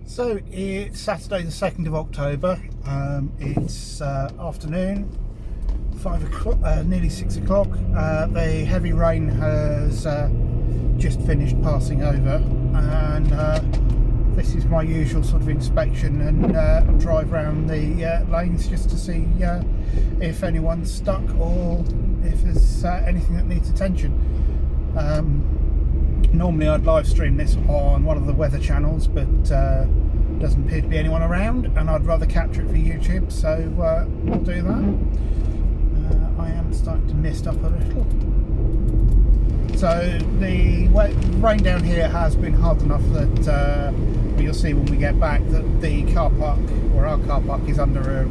So it's Saturday the 2nd of October. It's afternoon, 5 o'clock, nearly 6 o'clock. The heavy rain has just finished passing over, and this is my usual sort of inspection and drive around the lanes just to see if anyone's stuck or if there's anything that needs attention. Normally I'd live stream this on one of the weather channels, but doesn't appear to be anyone around, and I'd rather capture it for YouTube, so we'll do that. I am starting to mist up a little. So the rain down here has been hard enough that you'll see when we get back that the car park, or our car park, is under a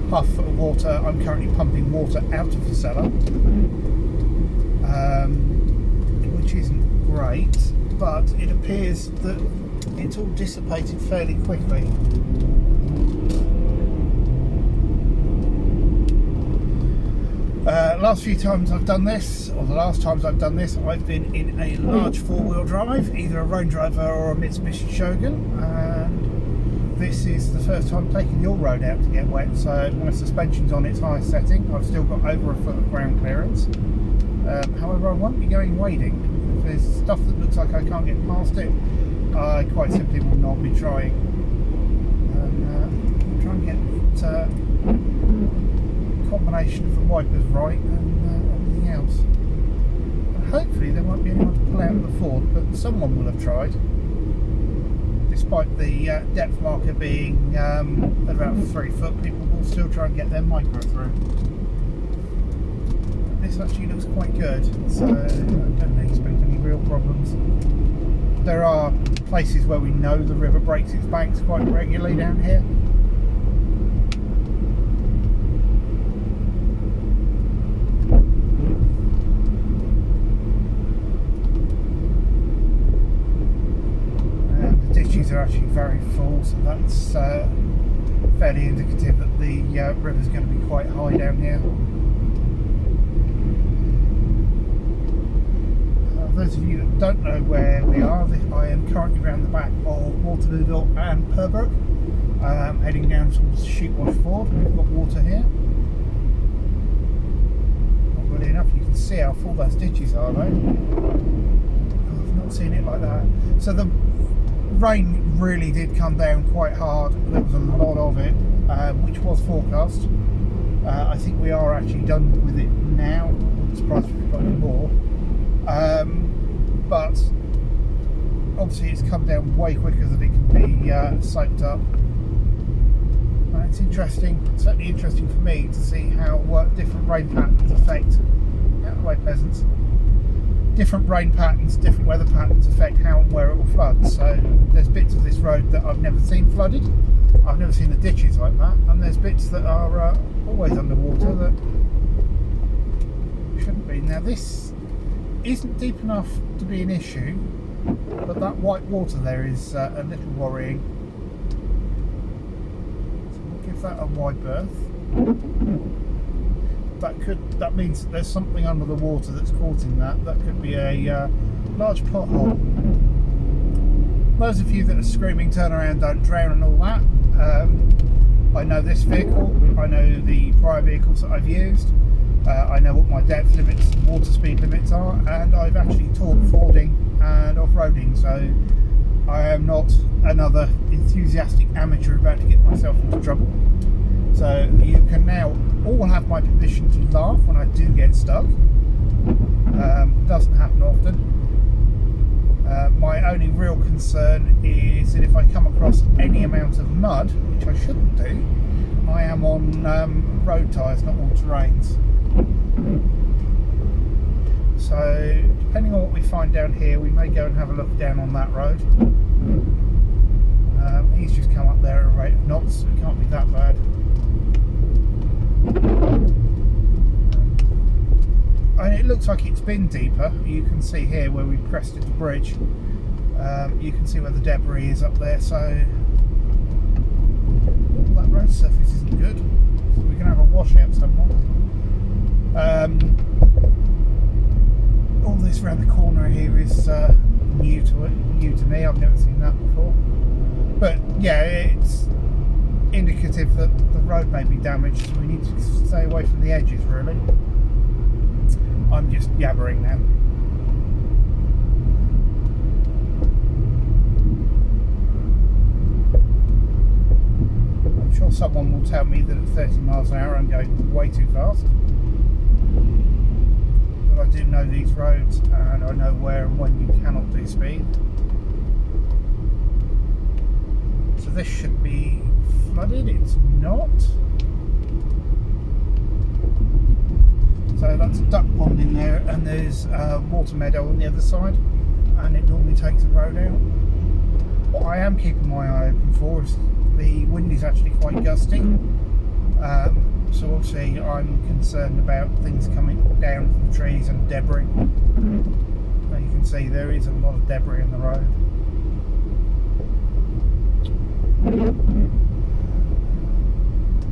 half foot of water. I'm currently pumping water out of the cellar, which isn't great, but it appears that it's all dissipated fairly quickly. Last few times I've done this, or the last times I've done this, I've been in a large four-wheel drive, either a Range Rover or a Mitsubishi Shogun, and this is the first time taking the all-road out to get wet, so my suspension's on its highest setting. I've still got over a foot of ground clearance. However, I won't be going wading. If there's stuff that looks like I can't get past it, I quite simply will not be trying. And try and get combination of the wipers right and everything else. And hopefully there won't be anyone to pull out of the Ford, but someone will have tried. Despite the depth marker being about 3 foot, people will still try and get their micro through. This actually looks quite good, so I don't expect any real problems. There are places where we know the river breaks its banks quite regularly down here. And the ditches are actually very full, so that's fairly indicative that the river's going to be quite high down here. For those of you that don't know where we are, I am currently around the back of Waterlooville and Pembroke, heading down towards Sheepwash Ford. We've got water here. Not really enough. You can see how full those ditches are though. I've not seen it like that. So the rain really did come down quite hard. There was a lot of it, which was forecast. I think we are actually done with it now. I'm surprised we've got any more. But obviously it's come down way quicker than it can be soaked up. It's interesting, certainly interesting for me to see how different rain patterns affect, out of the way peasants, different rain patterns, different weather patterns affect how and where it will flood. So there's bits of this road that I've never seen flooded, I've never seen the ditches like that, and there's bits that are always underwater that shouldn't be. Now this isn't deep enough to be an issue, but that white water there is a little worrying. So we'll give that a wide berth. That means that there's something under the water that's causing that. That could be a large pothole. Those of you that are screaming "turn around, don't drown" and all that, I know this vehicle, I know the prior vehicles that I've used. I know what my depth limits and water speed limits are, and I've actually taught fording and off-roading, so I am not another enthusiastic amateur about to get myself into trouble. So you can now all have my permission to laugh when I do get stuck. Doesn't happen often. My only real concern is that if I come across any amount of mud, which I shouldn't do, I am on road tyres, not all-terrains. So depending on what we find down here, we may go and have a look down on that road. He's just come up there at a rate of knots, so it can't be that bad. And it looks like it's been deeper. You can see here where we've crested the bridge. You can see where the debris is up there, so that road surface isn't good. So we're going to have a washout somewhere. All this around the corner here is new to me. I've never seen that before. But yeah, it's indicative that the road may be damaged, so we need to stay away from the edges really. I'm just gabbering now. I'm sure someone will tell me that at 30 miles an hour I'm going way too fast. But I do know these roads and I know where and when you cannot do speed. So this should be flooded, it's not. So that's a duck pond in there, and there's a water meadow on the other side, and it normally takes the road out. What I am keeping my eye open for is the wind is actually quite gusty, so obviously I'm concerned about things coming down from the trees and debris. Now you can see there is a lot of debris in the road.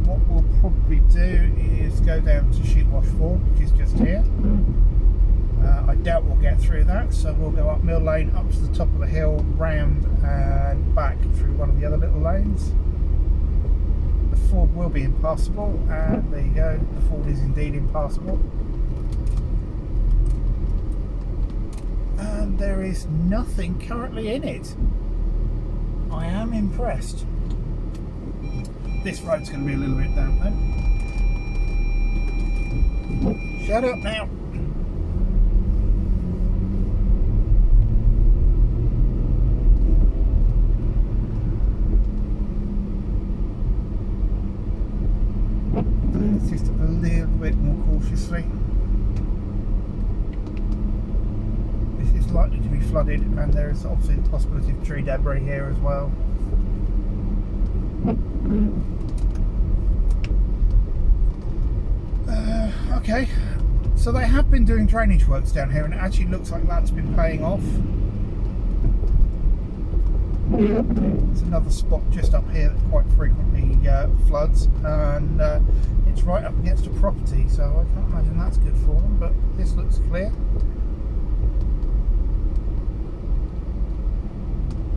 What we'll probably do is go down to Sheepwash Ford, which is just here. I doubt we'll get through that, so we'll go up Mill Lane, up to the top of the hill, round and back through one of the other little lanes. The ford will be impassable, and there you go, the ford is indeed impassable. And there is nothing currently in it. I am impressed. This road's going to be a little bit damp though. Shut up now. It's just a little bit more cautiously. This is likely to be flooded, and there is obviously the possibility of tree debris here as well. Okay, so they have been doing drainage works down here, and it actually looks like that's been paying off. There's another spot just up here that quite frequently floods, and it's right up against a property, so I can't imagine that's good for them, but this looks clear.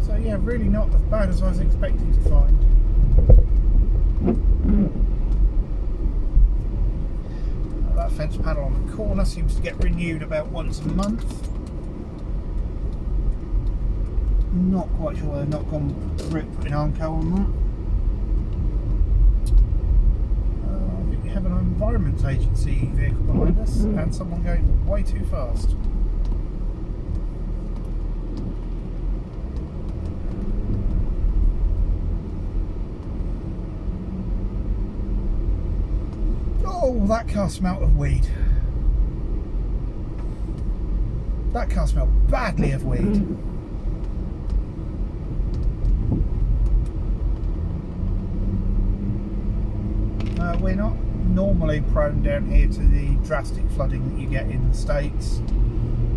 So yeah, really not as bad as I was expecting to find. That fence panel on the corner seems to get renewed about once a month. Not quite sure they've not gone through it putting Armco on that. I think we have an Environment Agency vehicle behind us and someone going way too fast. Oh, that car smelt of weed. That car smelled badly of weed. We're not normally prone down here to the drastic flooding that you get in the States,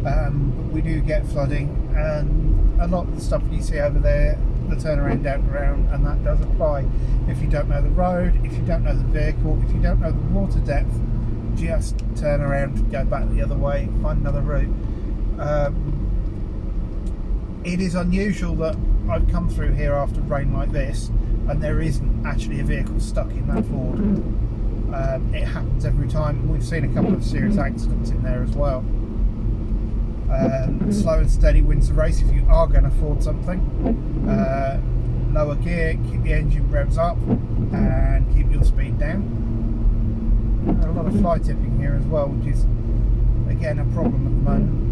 but we do get flooding, and a lot of the stuff you see over there, the turnaround, down around, and that does apply. If you don't know the road, if you don't know the vehicle, if you don't know the water depth, just turn around, go back the other way, find another route. It is unusual that I've come through here after rain like this and there isn't actually a vehicle stuck in that ford. It happens every time. We've seen a couple of serious accidents in there as well. Slow and steady wins the race if you are going to ford something. Lower gear, keep the engine revs up and keep your speed down. A lot of fly tipping here as well, which is again a problem at the moment.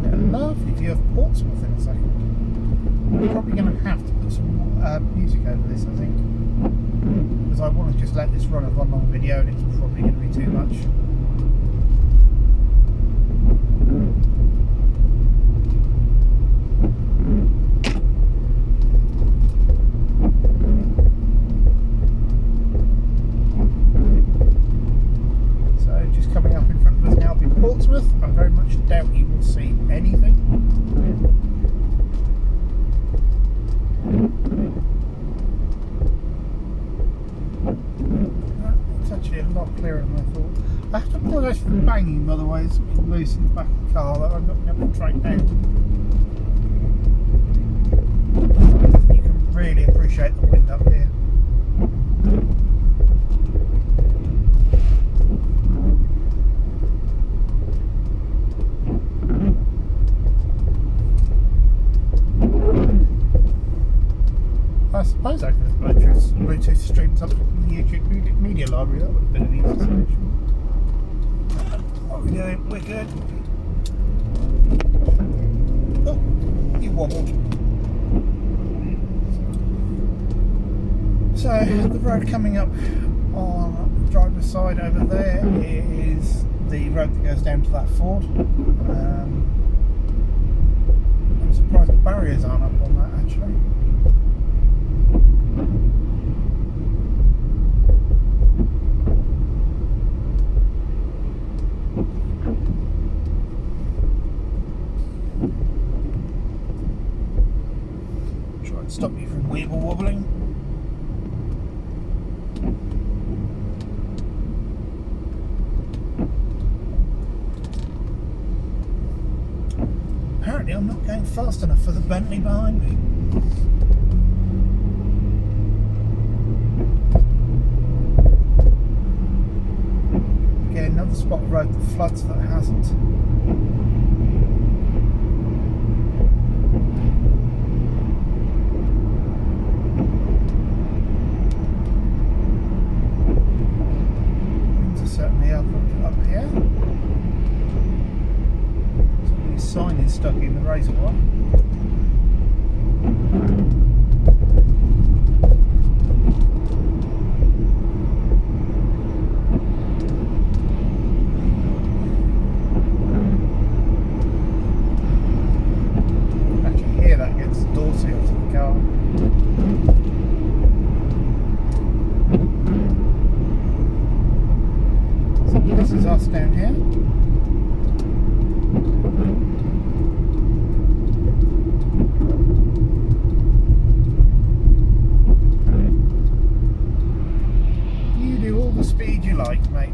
A lovely view of Portsmouth in a second. I'm probably going to have to put some music over this, I think, because I want to just let this run as one long video and it's probably going to be too much. So just coming up in front of us now will be Portsmouth. I very much doubt you will see anything. It's actually a lot clearer than I thought. I have to apologise for the banging, by the way. There's something loose in the back of the car that I'm not going to track down. You can really appreciate the wind up here. I suppose I could have Bluetooth streamed something from the YouTube media library. That would have been an easy solution. What are we doing? We're good. Oh, you wobbled. So the road coming up on the driver's side over there is the road that goes down to that ford. I'm surprised the barriers aren't up on that actually. Try and stop you from weeble wobbling. Apparently I'm not going fast enough for the Bentley behind me. Again, another spot of road that floods that hasn't. Winds are certainly up here. Sign is stuck in the razor wire. I can hear that against the door seals of the car. So this is us down here. Speed you like, mate.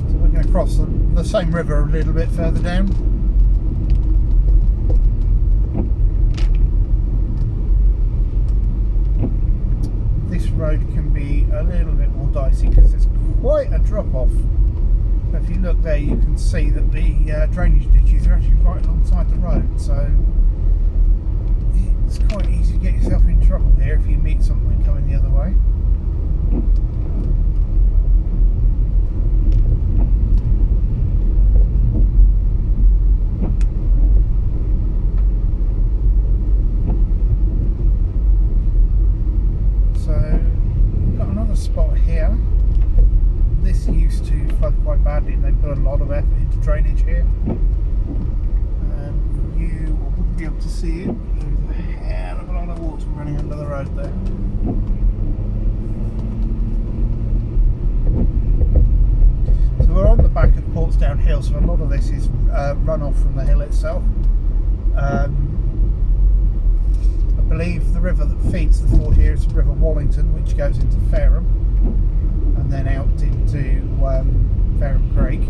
So we're going to cross the same river a little bit further down. This road can be a little bit more dicey because it's quite a drop off. So if you look there, you can see that the drainage ditches are actually right alongside the road. So it's quite easy to get yourself in trouble here if you meet something coming the other way. So we've got another spot here. This used to flood quite badly and they put a lot of effort into drainage here. And you wouldn't be able to see it. Yeah, there's a lot of water running under the road there. So we're on the back of Portsdown Hill, so a lot of this is runoff from the hill itself. I believe the river that feeds the ford here is the River Wallington, which goes into Fareham and then out into Fareham Creek.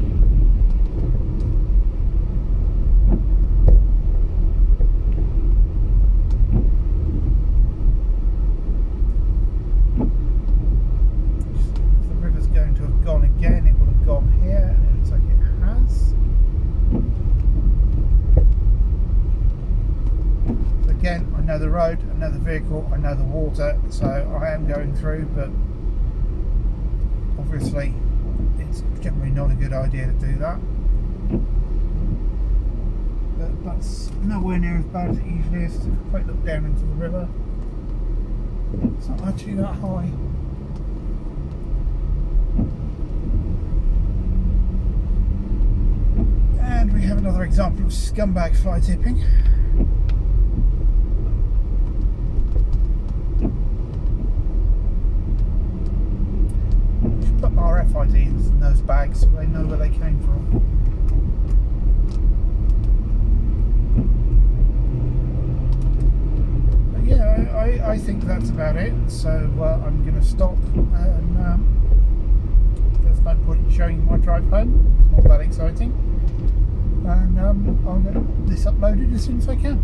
Gone again, it would have gone here, and it looks like it has. So again, I know the road, I know the vehicle, I know the water, so I am going through, but obviously it's generally not a good idea to do that. But that's nowhere near as bad as it usually is. If you quite look down into the river, it's not actually that high. And we have another example of scumbag fly tipping. We should put RFIDs in those bags so they know where they came from. But I think that's about it. So I'm going to stop, and there's no point in showing you my drive home. It's not that exciting. And I'll get this uploaded as soon as I can.